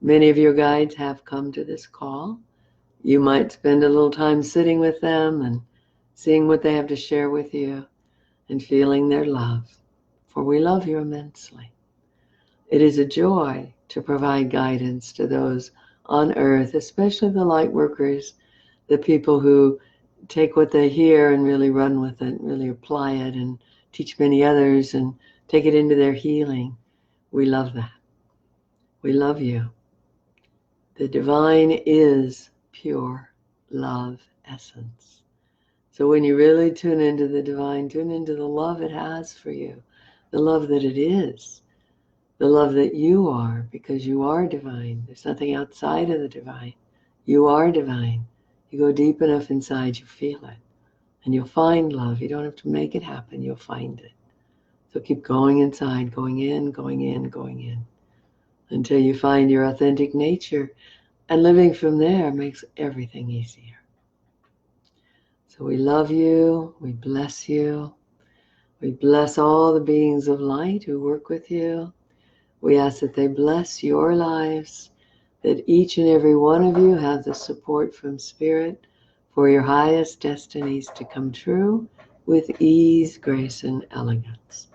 Many of your guides have come to this call. You might spend a little time sitting with them and seeing what they have to share with you and feeling their love, for we love you immensely. It is a joy to provide guidance to those on earth, especially the light workers, the people who take what they hear and really run with it, really apply it and teach many others and take it into their healing. We love that. We love you. The divine is pure love essence. So when you really tune into the divine, tune into the love it has for you, the love that it is, the love that you are, because you are divine. There's nothing outside of the divine. You are divine. You go deep enough inside, you feel it. And you'll find love. You don't have to make it happen. You'll find it. So keep going inside, going in, going in, going in, until you find your authentic nature. And living from there makes everything easier. So we love you. We bless you. We bless all the beings of light who work with you. We ask that they bless your lives, that each and every one of you have the support from Spirit for your highest destinies to come true with ease, grace, and elegance.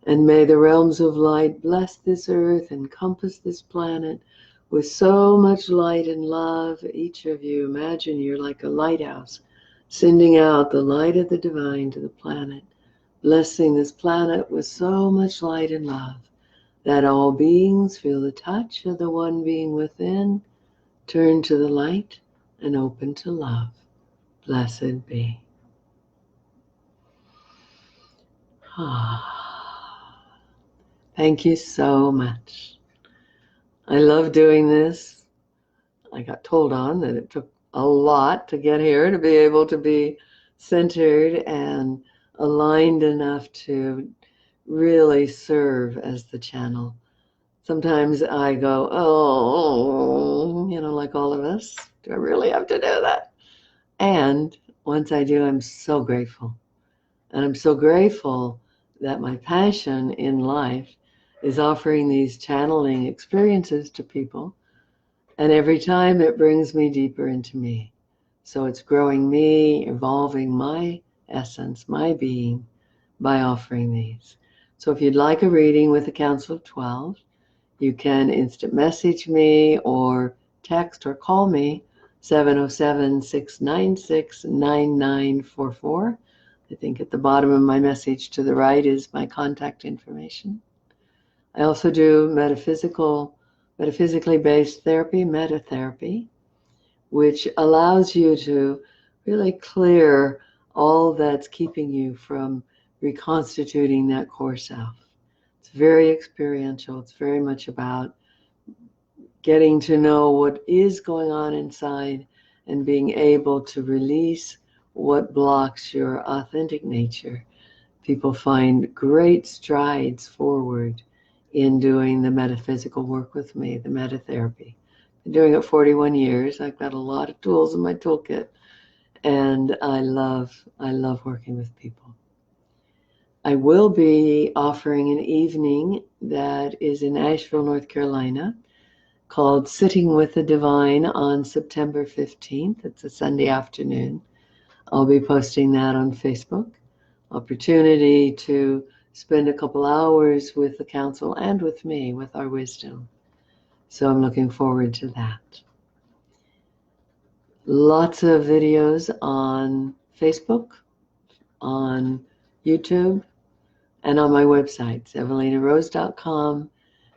And may the realms of light bless this earth, encompass this planet with so much light and love. Each of you, imagine you're like a lighthouse, sending out the light of the divine to the planet, blessing this planet with so much light and love, that all beings feel the touch of the one being within, turn to the light, and open to love. Blessed be. Thank you so much. I love doing this. I got told on that it took a lot to get here to be able to be centered and aligned enough to really serve as the channel. Sometimes I go, oh, like all of us, do I really have to do that? And once I do, I'm so grateful. And I'm so grateful that my passion in life is offering these channeling experiences to people. And every time it brings me deeper into me. So it's growing me, evolving my essence, my being, by offering these. So if you'd like a reading with the Council of 12, you can instant message me or text or call me 707-696-9944. I think at the bottom of my message to the right is my contact information. I also do metaphysically based therapy, metatherapy, which allows you to really clear all that's keeping you from reconstituting that core self. It's very experiential. It's very much about getting to know what is going on inside and being able to release what blocks your authentic nature. People find great strides forward in doing the metaphysical work with me, the metatherapy. Been doing it 41 years. I've got a lot of tools in my toolkit, and I love working with people. I will be offering an evening that is in Asheville, North Carolina, called Sitting with the Divine on September 15th. It's a Sunday afternoon. I'll be posting that on Facebook. Opportunity to spend a couple hours with the council and with me, with our wisdom. So I'm looking forward to that. Lots of videos on Facebook, on YouTube, and on my websites, evalenarose.com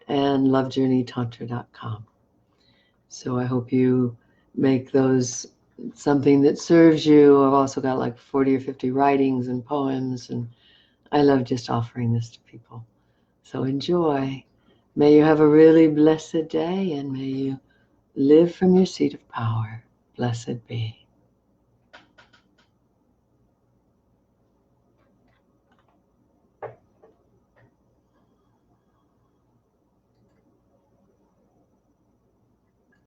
and lovejourneytantra.com. So I hope you make those something that serves you. I've also got like 40 or 50 writings and poems, and I love just offering this to people. So enjoy. May you have a really blessed day, and may you live from your seat of power. Blessed be.